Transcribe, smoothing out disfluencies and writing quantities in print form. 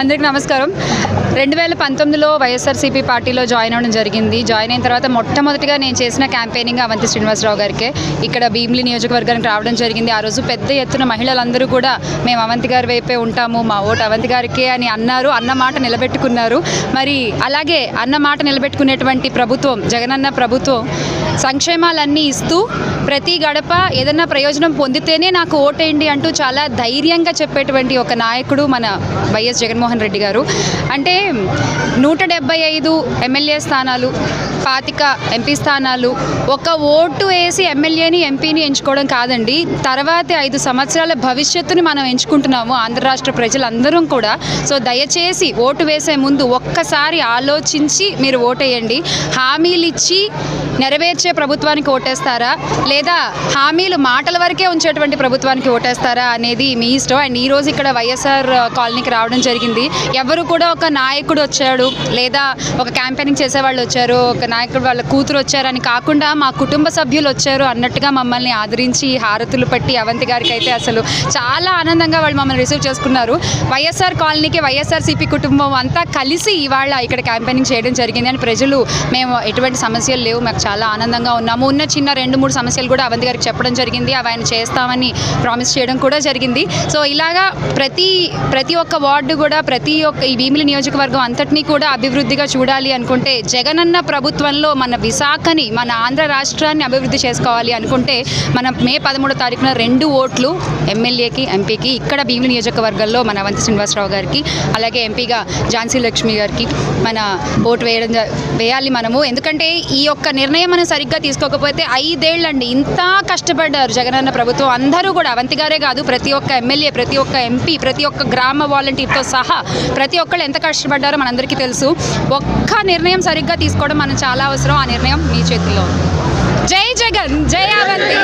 అందరికీ నమస్కారం. 2019లో వైఎస్ఆర్సీపీ పార్టీలో జాయిన్ అవ్వడం జరిగింది. జాయిన్ అయిన తర్వాత మొట్టమొదటిగా నేను చేసిన క్యాంపెయినింగ్ అవంతి శ్రీనివాసరావు గారికే ఇక్కడ భీమిలి నియోజకవర్గానికి రావడం జరిగింది. ఆ రోజు పెద్ద ఎత్తున మహిళలందరూ కూడా మేము అవంతి గారి వైపే ఉంటాము, మా ఓటు అవంతి గారికే అని అన్నారు. అన్న మాట నిలబెట్టుకున్నారు. మరి అలాగే అన్న మాట నిలబెట్టుకునేటువంటి ప్రభుత్వం, జగనన్న ప్రభుత్వం సంక్షేమాలన్నీ ఇస్తూ ప్రతి గడప ఏదన్నా ప్రయోజనం పొందితేనే నాకు ఓటేయండి అంటూ చాలా ధైర్యంగా చెప్పేటువంటి ఒక నాయకుడు మన వైఎస్ జగన్మోహన్ రెడ్డి గారు. అంటే 175 ఎమ్మెల్యే స్థానాలు, 25 ఎంపీ స్థానాలు, ఒక ఓటు వేసి ఎమ్మెల్యేని ఎంపీని ఎంచుకోవడం కాదండి, తర్వాత 5 సంవత్సరాల భవిష్యత్తుని మనం ఎంచుకుంటున్నాము ఆంధ్ర రాష్ట్ర ప్రజలందరం కూడా. సో దయచేసి ఓటు వేసే ముందు ఒక్కసారి ఆలోచించి మీరు ఓటేయండి. హామీలు ఇచ్చి నెరవేర్చే ప్రభుత్వానికి ఓటేస్తారా, లేదా హామీలు మాటల వరకే ఉంచేటువంటి ప్రభుత్వానికి ఓటేస్తారా అనేది మీ ఇష్టం. అండ్ ఈరోజు ఇక్కడ వైఎస్ఆర్ కాలనీకి రావడం జరిగింది. ఎవరు కూడా ఒక నాయకుడు వచ్చాడు, లేదా ఒక క్యాంపెయినింగ్ చేసేవాళ్ళు వచ్చారు, ఒక నాయకుడు వాళ్ళ కూతురు వచ్చారని కాకుండా మా కుటుంబ సభ్యులు వచ్చారు అన్నట్టుగా మమ్మల్ని ఆదరించి హారతులు పట్టి అవంతి గారికి అయితే అసలు చాలా ఆనందంగా వాళ్ళు మమ్మల్ని రిసీవ్ చేసుకున్నారు. వైఎస్ఆర్ కాలనీకి వైఎస్ఆర్సీపీ కుటుంబం అంతా కలిసి ఇవాళ ఇక్కడ క్యాంపెయినింగ్ చేయడం జరిగింది. అని ప్రజలు మేము ఎటువంటి సమస్యలు లేవు, మాకు చాలా ఆనందంగా ఉన్నాము, ఉన్న చిన్న 2-3 సమస్యలు కూడా అవంతి గారికి చెప్పడం జరిగింది, అవి ఆయన చేస్తామని ప్రామిస్ చేయడం కూడా జరిగింది. సో ఇలాగా ప్రతి ఒక్క వార్డు కూడా, ప్రతి ఒక్క ఈ భీమిలి నియోజకవర్గం అంతటినీ కూడా అభివృద్ధిగా చూడాలి అనుకుంటే, జగనన్న ప్రభుత్వంలో మన విశాఖని, మన ఆంధ్ర రాష్ట్రాన్ని అభివృద్ధి చేసుకోవాలి అనుకుంటే మనం మే 13వ తారీఖున 2 ఓట్లు ఎమ్మెల్యేకి, ఎంపీకి ఇక్కడ భీమిలి నియోజకవర్గంలో మన అవంతి శ్రీనివాసరావు గారికి, అలాగే ఎంపీగా ఝాన్సీ లక్ష్మి గారికి మన ఓటు వేయాలి మనము. ఎందుకంటే ఈ యొక్క నిర్ణయం మనం సరిగ్గా తీసుకోకపోతే 5 ఏళ్ళండి ఇంత కష్టపడ్డారు జగనన్న ప్రభుత్వం. అందరూ కూడా అవంతి గారే కాదు, ప్రతి ఒక్క ఎమ్మెల్యే, ప్రతి ఒక్క ఎంపీ, ప్రతి ఒక్క గ్రామ వాలంటీర్తో సహా ప్రతి ఒక్కళ్ళు ఎంత కష్టపడ్డారో మనందరికీ తెలుసు. ఒక్క నిర్ణయం సరిగ్గా తీసుకోవడం మనం చాలా అవసరం. ఆ నిర్ణయం మీ చేతుల్లో. జై జగన్, జై అవంతి.